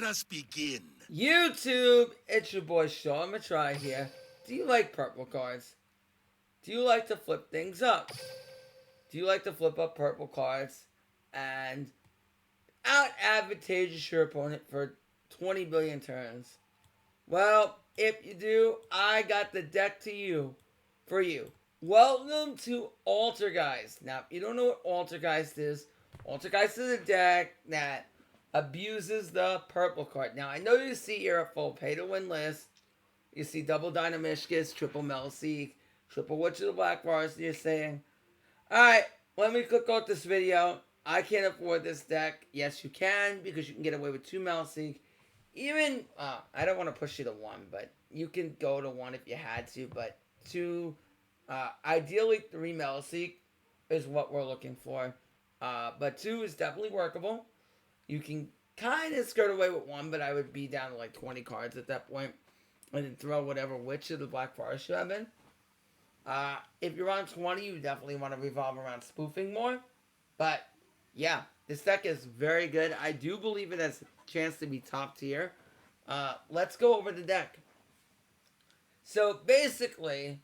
us begin. YouTube, it's your boy Sean Matrai here. Do you like purple cards? Do you like to flip things up? Do you like to flip up purple cards and out advantageous your opponent for 20 billion turns? Well, if you do, I got the deck to you for you. Welcome to Altergeist. Now, if you don't know what Altergeist is a deck that abuses the purple card. Now, I know you see here a full pay to win list. You see double Dynamishkis, triple Melseek, triple Witch of the Black Forest. And you're saying, alright, let me click off this video. I can't afford this deck. Yes, you can, because you can get away with 2 Melseek. Even, I don't want to push you to 1, but you can go to 1 if you had to, but 2, ideally 3 Melseek is what we're looking for. But 2 is definitely workable. You can kind of skirt away with 1, but I would be down to like 20 cards at that point. And then throw whatever Witch of the Black Forest you have in. If you're on 20, you definitely want to revolve around spoofing more. But, yeah, this deck is very good. I do believe it has a chance to be top tier. Let's go over the deck. So, basically,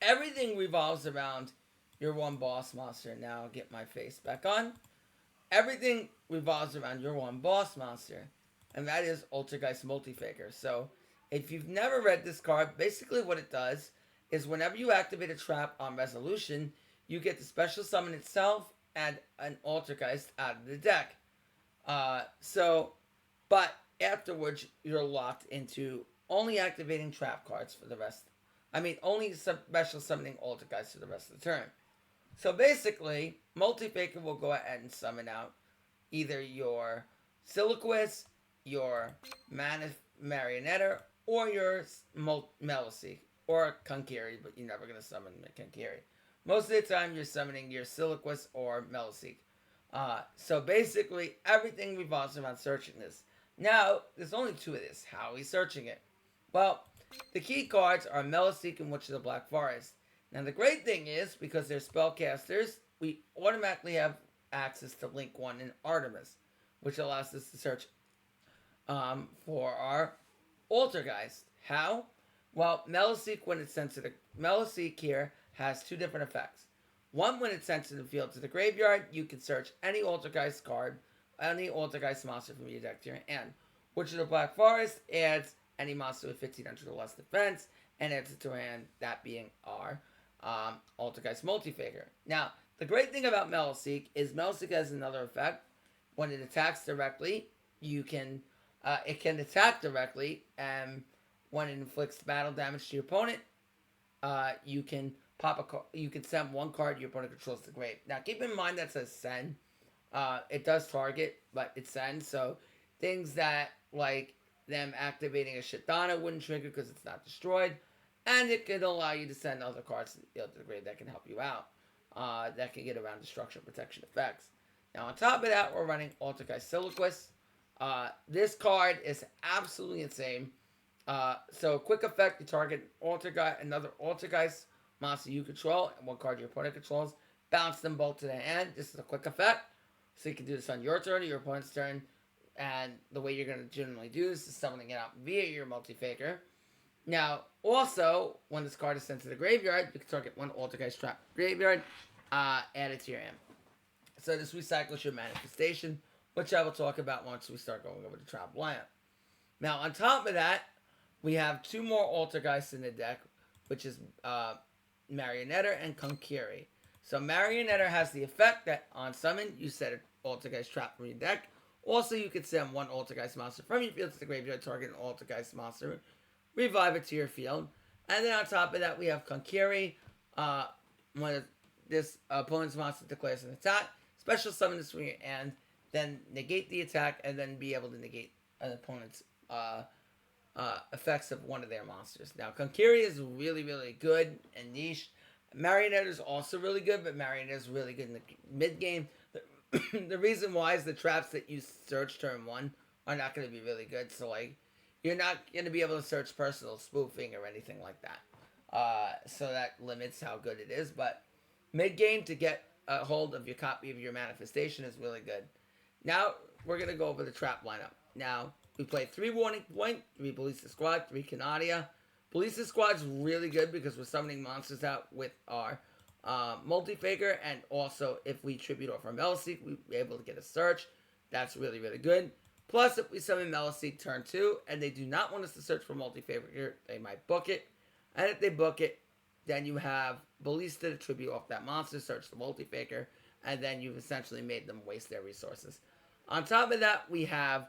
everything revolves around your 1 boss monster. Now, I'll get my face back on. Everything revolves around your 1 boss monster. And that is Altergeist Multifaker. So, if you've never read this card, basically what it does is whenever you activate a trap on resolution, you get the special summon itself and an Altergeist out of the deck. But afterwards, you're locked into only activating trap cards for the rest. Only special summoning Altergeist for the rest of the turn. So basically, Multifaker will go ahead and summon out either your Siliquist, your Marionetta, or your Melseek, or Konkiri, but you're never going to summon Konkiri. Most of the time, you're summoning your Siliquist or Melseek. So basically, everything revolves around searching this. Now, there's only 2 of this. How are we searching it? Well, the key cards are Melseek and Witch of the Black Forest. Now, the great thing is, because they're spellcasters, we automatically have access to Link 1 and Artemis, which allows us to search for our Altergeist. How? Well, Melseek, when it's sent to the Melseek here, has 2 different effects. One, when it's sent to the field to the graveyard, you can search any Altergeist card, any Altergeist monster from your deck to your hand. Witch of the Black Forest adds any monster with 1500 or less defense, and adds it to your hand, that being our Altergeist Multifaker. Now, the great thing about Melseek is Melseek has another effect. When it attacks directly, it can attack directly, and when it inflicts battle damage to your opponent, you can send 1 card your opponent controls to the grave. Now, keep in mind that says send. It does target, but it sends. So things that like them activating a Shadana wouldn't trigger because it's not destroyed, and it can allow you to send other cards to the grave that can help you out. That can get around destruction protection effects. Now, on top of that, we're running Altergeist Siliquist. This card is absolutely insane. So, quick effect, you target another Altergeist monster you control, and 1 card your opponent controls. Bounce them both to the hand. This is a quick effect. So, you can do this on your turn or your opponent's turn. And the way you're going to generally do this is summoning it out via your Multifaker. Now, also, when this card is sent to the graveyard, you can target 1 Altergeist trap graveyard, add it to your hand. So, this recycles your manifestation, which I will talk about once we start going over the trap lineup. Now, on top of that, we have 2 more Altergeists in the deck, which is Marionetta and Konkiri. So Marionetta has the effect that on summon, you set an Altergeist trap from your deck. Also, you can send 1 Altergeist monster from your field to the graveyard, target an Altergeist monster, revive it to your field. And then on top of that, we have Konkiri. When this opponent's monster declares an attack, special summon this from your hand, then negate the attack, and then be able to negate an opponent's effects of 1 of their monsters. Now, Konkiri is really, really good and niche. Marionetta is also really good, but Marionetta is really good in the mid-game. The reason why is the traps that you search turn 1 are not going to be really good. So, you're not going to be able to search personal spoofing or anything like that. So that limits how good it is. But mid-game, to get a hold of your copy of your manifestation is really good. Now, we're going to go over the trap lineup. Now, We play 3 Warning Point, 3 Ballista Squad, 3 Canadia. Ballista Squad's really good because we're summoning monsters out with our Multi-Faker, and also if we tribute off our Meliseek, we'll be able to get a search. That's really, really good. Plus, if we summon Meliseek turn 2, and they do not want us to search for Multi-Faker, they might book it. And if they book it, then you have Ballista to tribute off that monster, search the Multi-Faker, and then you've essentially made them waste their resources. On top of that, we have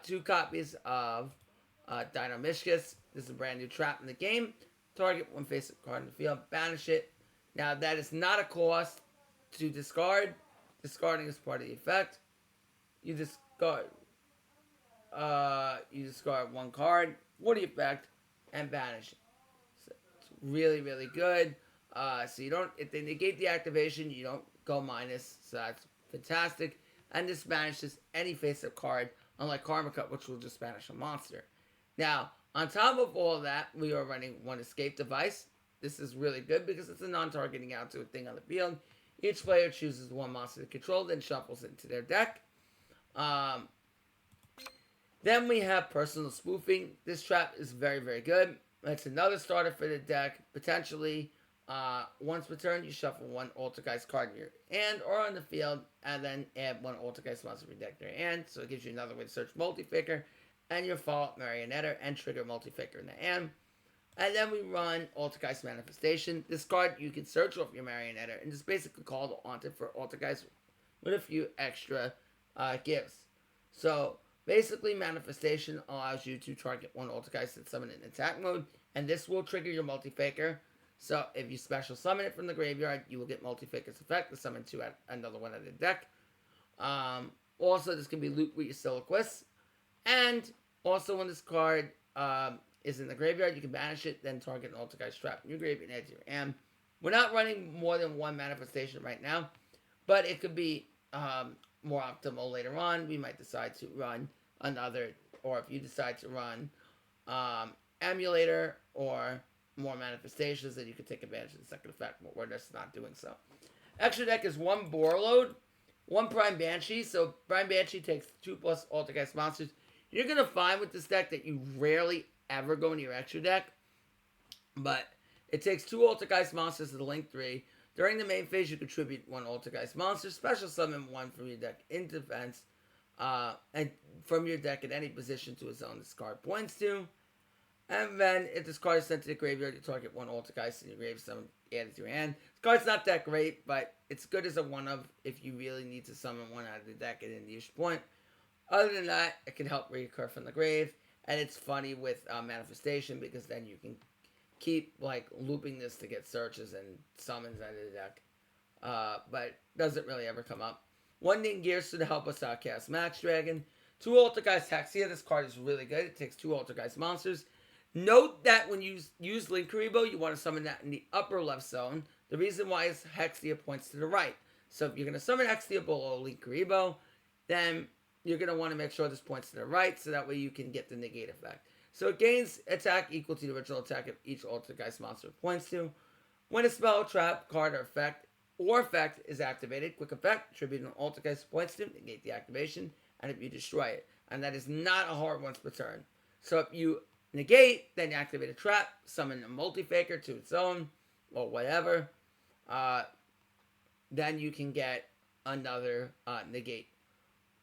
2 copies of Dino Mishkus. This is a brand new trap in the game. Target one face-up card in the field, banish it. Now, that is not a cost to discard. Discarding is part of the effect. You discard 1 card for the effect and banish it. So it's really, really good. So you don't, if they negate the activation, you don't go minus. So that's fantastic. And this banishes any face-up card, unlike Karma Cut, which will just banish a monster. Now, on top of all of that, we are running 1 escape device. This is really good because it's a non-targeting out to a thing on the field. Each player chooses 1 monster to control, then shuffles it into their deck. Then we have personal spoofing. This trap is very, very good. It's another starter for the deck. Potentially, once per turn, you shuffle 1 Altergeist card in your hand or on the field, and then add 1 Altergeist monster to your deck to your hand. So it gives you another way to search Multi-Faker and your Fall Marionetta and trigger Multi-Faker in the hand. And then we run Altergeist Manifestation. This card you can search off your Marionetta and just basically call the Haunted for Altergeist with a few extra gifts. So basically, Manifestation allows you to target 1 Altergeist that's summoned in attack mode, and this will trigger your Multi-Faker. So if you special summon it from the graveyard, you will get Multi-Faker's effect to summon 2 at another one out of the deck. Also, this can be loot with your Siliquist. And also, when this card is in the graveyard, you can banish it, then target an Altergeist trap in your graveyard and add to your hand. We're not running more than 1 manifestation right now, but it could be more optimal later on. We might decide to run another, or if you decide to run Emulator or more manifestations, then you can take advantage of the second effect, but we're just not doing so. Extra deck is 1 Borload, 1 Prime Banshee. So Prime Banshee takes 2+ Altergeist monsters. You're going to find with this deck that you rarely ever go into your extra deck, but it takes 2 Altergeist monsters to the Link 3. During the main phase, you contribute 1 Altergeist monster, special summon 1 from your deck in defense, and from your deck at any position to a zone this card points to. And then, if this card is sent to the graveyard, you target 1 Altergeist in your grave, summon, add it to your hand. This card's not that great, but it's good as a 1-of if you really need to summon 1 out of the deck at any use point. Other than that, it can help reoccur from the grave, and it's funny with Manifestation because then you can keep like looping this to get searches and summons out of the deck, but it doesn't really ever come up. 1 Ning Gears to help us out cast Max Dragon. 2 Altergeist Hexia. This card is really good. It takes 2 Altergeist monsters. Note that when you use Link Karibo, you want to summon that in the upper left zone. The reason why is Hexia points to the right. So if you're going to summon Hexia below Link Karibo, then you're going to want to make sure this points to the right, so that way you can get the negate effect. So it gains attack equal to the original attack of each Altergeist monster it points to. When a spell, trap, card, or effect is activated, quick effect, tribute an Altergeist points to, negate the activation, and if you destroy it. And that is not a hard once per turn. So if you negate, then you activate a trap, summon a Multi-Faker to its own, or whatever. Then you can get another negate.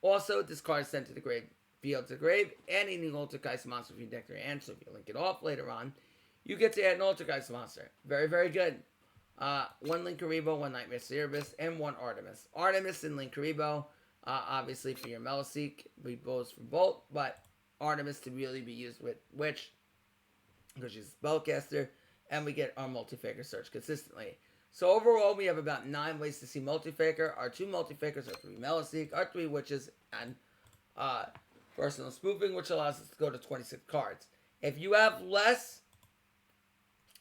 Also, this card is sent to the grave, field to the grave, and any Altergeist monster from your deck to your hand. So if you link it off later on, you get to add an Altergeist monster. Very, very good. 1 Link Karibo, 1 Nightmare Cerebus, and 1 Artemis. Artemis and Link Karibo, obviously for your Meliseek, we both for Bolt, but Artemis to really be used with Witch, because she's a spellcaster, and we get our Multi-Faker search consistently. So overall, we have about 9 ways to see Multi-Faker. Our 2 Multi-Fakers are 3 Meliseek, our 3 Witches, and personal spoofing, which allows us to go to 26 cards. If you have less,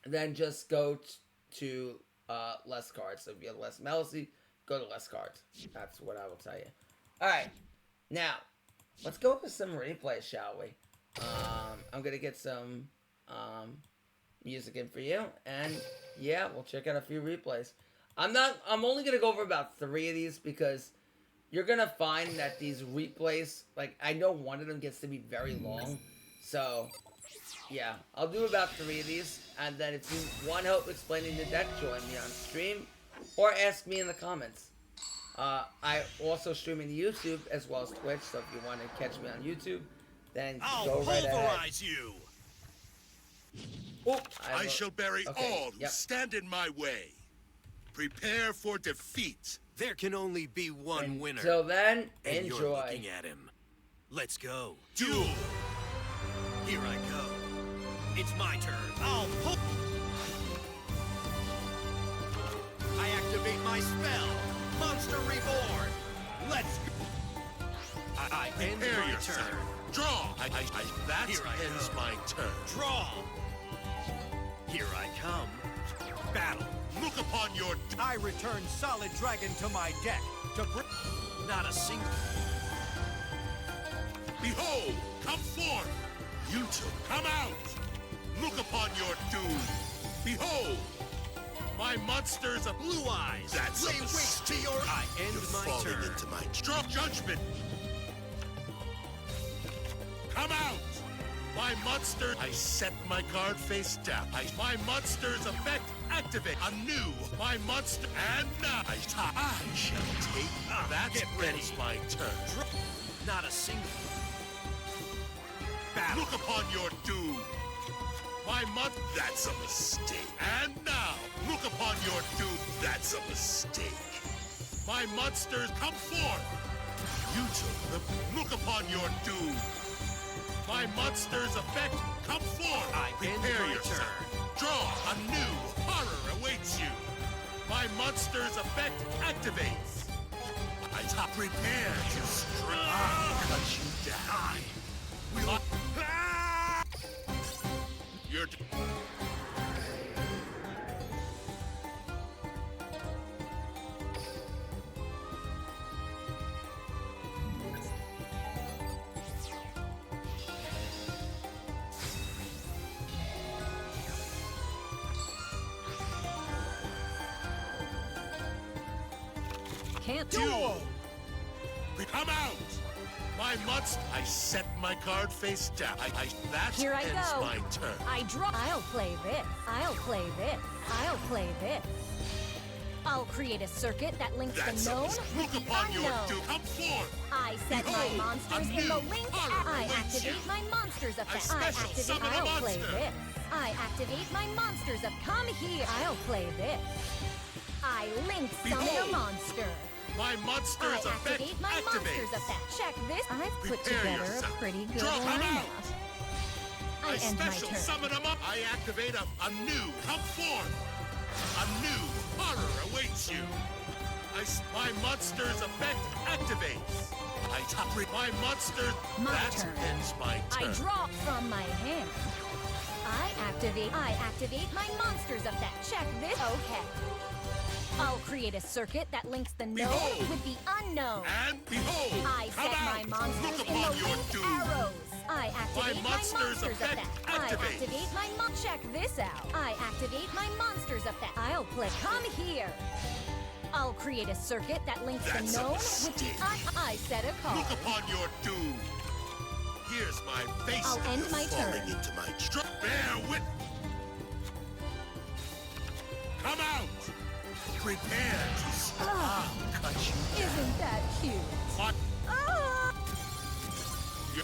then just go to less cards. So if you have less Meliseek, go to less cards. That's what I will tell you. Alright, now, let's go with some replays, shall we? I'm going to get some music in for you, and yeah, we'll check out a few replays. I'm only going to go over about 3 of these because you're gonna find that these replays, like I know one of them gets to be very long, so yeah, I'll do about 3 of these, and then if you want help explaining the deck, join me on stream, or ask me in the comments. I also stream in YouTube as well as Twitch, so if you want to catch me on YouTube, then go right ahead. I'll pulverize you! Oh, I shall bury all who stand in my way. Prepare for defeat. There can only be one winner. Until then, and enjoy. You're looking at him. Let's go. Duel! Here I go. It's my turn. I'll pull. I activate my spell. Monster Reborn. Let's go. I end Prepare my yourself. turn. Draw. That Here I ends go. my turn. Draw. Here I come. Battle. Look upon your. I return Solid Dragon to my deck to bring. Not a single. Behold, come forth. You two, come out. Look upon your doom. Behold, my monsters of Blue eyes. That's lay a waste to mistake. your. I end You're my falling turn. into my draw judgment. Come out. My monster. I set my card face down. My monster's effect activate. Anew. My monster. And now I shall take. That get ready. ends my turn. Not a single. Battle. Look upon your doom. My that's a mistake. And now, look upon your doom. That's a mistake. My monsters, come forth. You took the look upon your doom. My monster's effect, come forth. I end Prepare my yourself. turn. Draw. A new horror awaits you. My monster's effect activates. I top prepare to strike. I'll cut you down. We'll. You're. Can't Duel! Come out! My monster. I set my card face down. That Here I ends go. my turn. I draw. I'll play this. I'll play this. I'll play this. I'll create a circuit that links That's the known look with the upon your unknown. doom. Come forth. I set Behold, my monsters a in the new link. horror I awaits activate you. my monsters effect. I special activate. summon a I'll play monster. this. I activate my monsters of. Come here. I'll play this. I link summon a Behold, monster. My I monster's effect activate my monsters activates. effect. Check this. I've put Prepare together yourself. a pretty good Draw. Come lineup. out. I end my special turn. summon them up. I activate a new. Come forth. A new horror awaits you. My monster's effect activates. I top my monster. My that turn. ends my turn. I draw from my hand. I activate my monsters effect. Check this. Okay. I'll create a circuit that links the known Behold. with the unknown. And behold, I come set my out. monsters Look in the upon your linked doom. arrows. I activate my monster's monsters effect effect. I activates. activate my check this out. I activate my monsters effect. I'll play. Come here. I'll create a circuit that links That's the a known with the mistake. I set a card. Look upon your doom. Here's my face. I'll and end you're my falling turn. into my bear with. Come out. Prepare to I'll cut you down. Isn't that cute? What? Ah! You-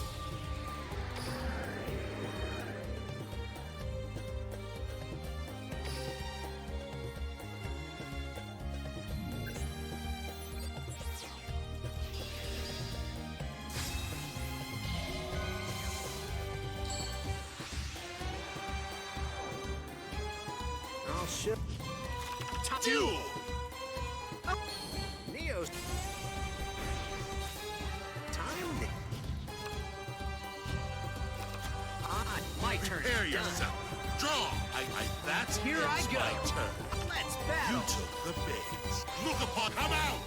I'll ship Duel. Neo's time. My turn. Prepare yourself. Draw. That's Here I ends go. my turn. Let's You battle. took the bait. Look upon. Come out.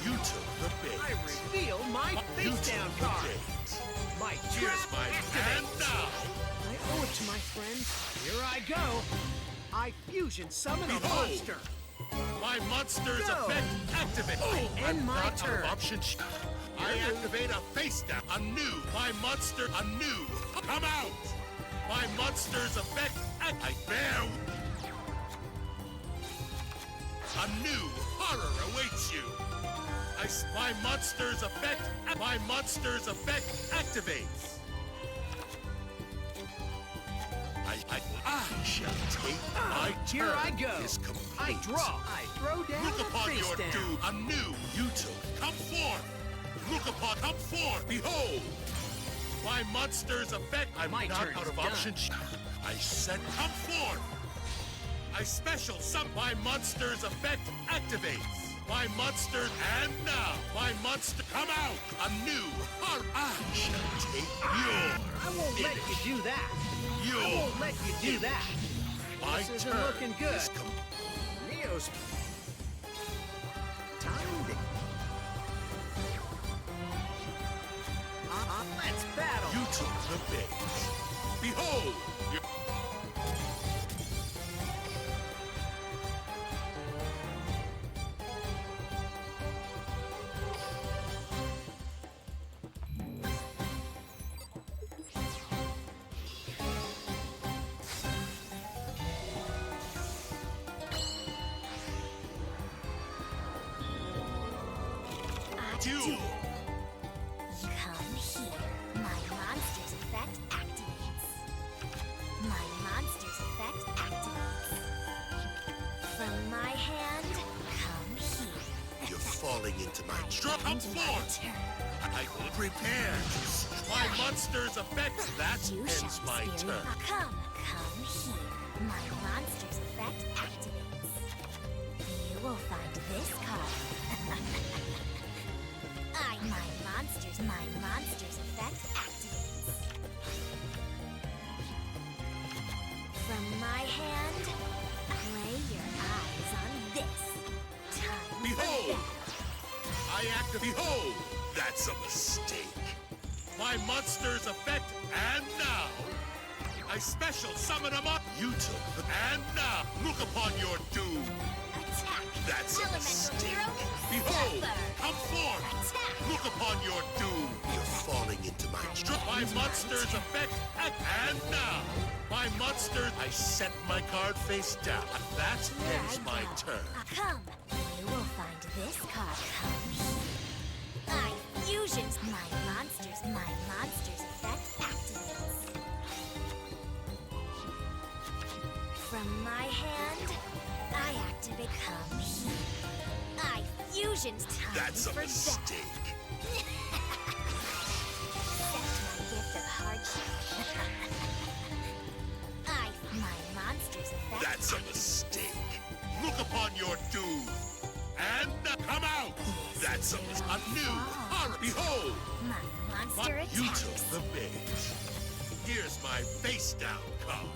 You took the bait. I reveal my You face took down the card. bait. My Here's trap my and activates. now. I owe it to my friends. Here I go. I fusion summon a Behold. monster. My monster's Go. effect activate. Oh, end I'm my not out turn. of options. I activate a face down. A new. My monster. A new. Come out. My monster's effect. I bear. A new horror awaits you. My monster's effect. My monster's effect activates. I shall take my turn. Here I go. Is complete. I draw. I throw down. Look upon face your down. doom anew. You two, come forth. Look upon, come forth. Behold, my monster's effect. I'm My not turn out is of done. options. I said, come forth. I special some. My monster's effect activates. My monster, and now my monster, come out. Anew. I shall take yours. I won't let you do that. I won't let you do that. My This isn't turn looking good. is Neo's time to... Let's battle. You took the bait. Behold! You... Duel! Come here. My monster's effect activates. My monster's effect activates. From my hand, come here. You're falling into my trap. Come End my forth! turn. I will prepare. My monster's effect. That You ends shall my experience. turn. Come here. My monster's effect activates. You will find this card. My monster's effect activates. From my hand, lay your eyes on this. Time for Behold! battle. I activate. Behold! That's a mistake. My monster's effect, and now I special summon him up. You took the. And now look upon your doom. Attack. That's a Elemental mistake. hero. Behold! Suffer. Come forth! Attack. Look upon your doom. You're falling into my trap. My monster's effect, and now my monster. I set my card face down. That Here ends I my go. turn. Come. You will find this card. Come here. I fusions. My monster's effect activates. From my hand, I activate. Come here. I fusions. Time That's a for mistake. Accept my gift of hardship. My monster's effect. That's a mistake. Look upon your doom. And come out. That's a new horror. Behold. My monster You attacks. took the bait. Here's my face down card.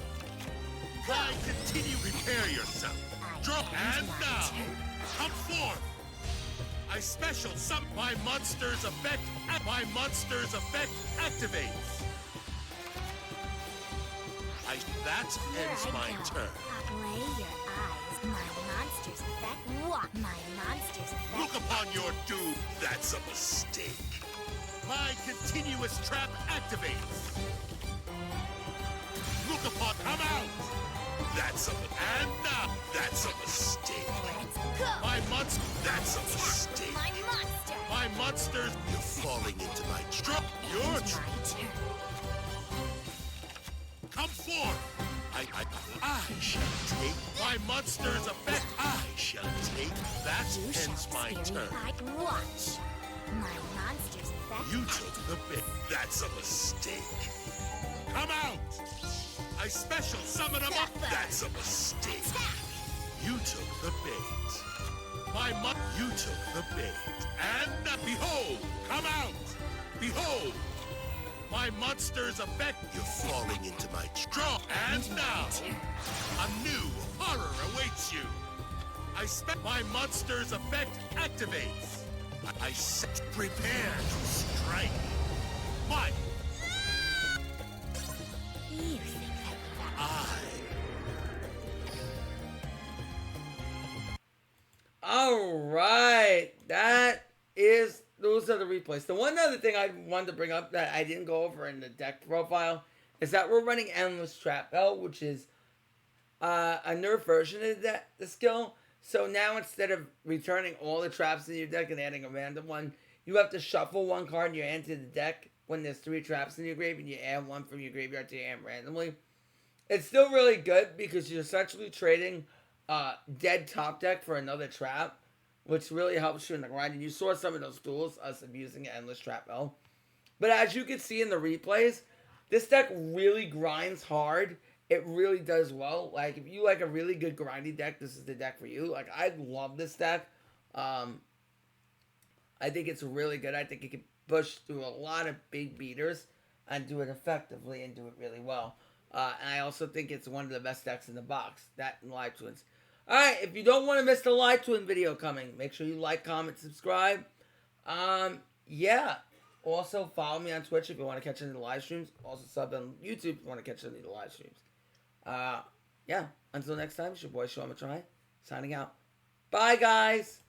I continue. Prepare yourself. Drop and now. Come forth. I special some. My monster's effect. My monster's effect activates. That Here ends I my go. turn. Lay your eyes. My monster's effect. Walk. My monster's effect. Look upon your doom. That's a mistake. My continuous trap activates. Look upon. Come out. That's a. And now. That's a mistake. Let's go. My monster. That's a Attack. mistake. My monster. My monsters. You're falling into my trap. Your Ends trap. my turn. Come forth. I shall take my monster's effect. I shall take. That You ends shall my experience. turn. Watch. My monster's effect. You took the bait. That's a mistake. Come out. I special summon him up. Suffer. That's a mistake. Attack. You took the bait. You took the bait. And behold, come out. Behold. My monster's effect. You're falling into my trap. And now, a new horror awaits you. My monster's effect activates. I set. Prepare to strike. What? You think that I. replays. The one other thing I wanted to bring up that I didn't go over in the deck profile is that we're running Endless Trap Bell, which is a nerf version of the skill. So now instead of returning all the traps in your deck and adding a random one, you have to shuffle one card in your hand to the deck when there's 3 traps in your grave, and you add one from your graveyard to your hand randomly. It's still really good because you're essentially trading dead top deck for another trap, which really helps you in the grind. And you saw some of those tools, us abusing Endless Trap Bell. But as you can see in the replays, this deck really grinds hard. It really does well. Like, if you like a really good grindy deck, this is the deck for you. Like, I love this deck. I think it's really good. I think it can push through a lot of big beaters and do it effectively and do it really well. And I also think it's one of the best decks in the box. That and Live Twins. Alright, if you don't want to miss the Live Twin video coming, make sure you like, comment, subscribe. Yeah. Also, follow me on Twitch if you want to catch any of the live streams. Also, sub on YouTube if you want to catch any of the live streams. Yeah. Until next time, it's your boy Sean Matrai, signing out. Bye, guys.